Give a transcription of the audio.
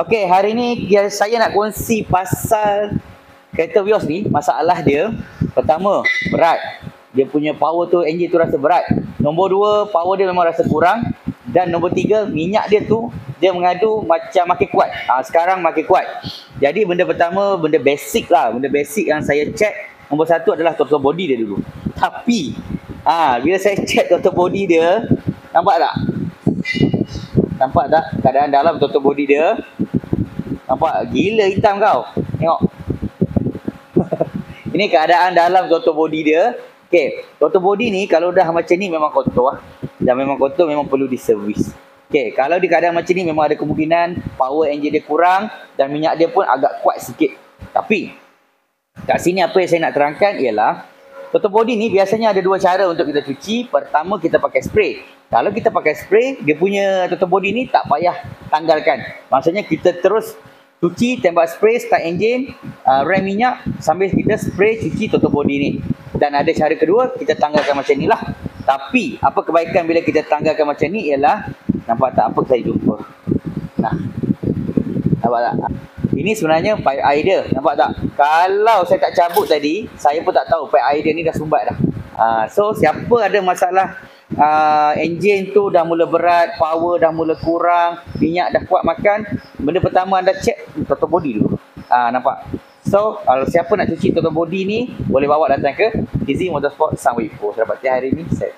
Okey, hari ni saya nak kongsi pasal kereta Vios ni. Masalah dia, pertama, berat. Dia punya power tu, enjin tu rasa berat. Nombor dua, power dia memang rasa kurang. Dan nombor tiga, minyak dia tu, dia mengadu macam makin kuat. Sekarang makin kuat. Jadi benda pertama, benda basic lah. Benda basic yang saya check, nombor satu adalah throttle body dia dulu. Tapi, bila saya check throttle body dia, nampak tak? Nampak tak keadaan dalam throttle body dia? Nampak? Gila hitam kau. Tengok. Ini keadaan dalam throttle body dia. Okey, throttle body ni kalau dah macam ni memang kotor lah. Dan memang kotor, memang perlu diservis. Okey, kalau di keadaan macam ni memang ada kemungkinan power engine dia kurang dan minyak dia pun agak kuat sikit. Tapi kat sini apa yang saya nak terangkan ialah throttle body ni biasanya ada dua cara untuk kita cuci. Pertama, kita pakai spray. Kalau kita pakai spray, dia punya throttle body ni tak payah tanggalkan. Maksudnya kita terus cuci, tembak spray, start engine, rem minyak sambil kita spray cuci throttle body ni. Dan ada cara kedua, kita tanggalkan macam ni lah. Tapi apa kebaikan bila kita tanggalkan macam ni ialah, nampak tak apa saya jumpa? Nah, nampak tak? Ini sebenarnya pipe air dia. Nampak tak? Kalau saya tak cabut tadi, saya pun tak tahu pipe air dia ni dah sumbat dah. So siapa ada masalah enjin tu dah mula berat, power dah mula kurang, minyak dah kuat makan, benda pertama anda check throttle body dulu. Nampak? So kalau siapa nak cuci throttle body ni, boleh bawa datang ke Easy Motorsport Sunway Pro. Saya dapat hari ni set.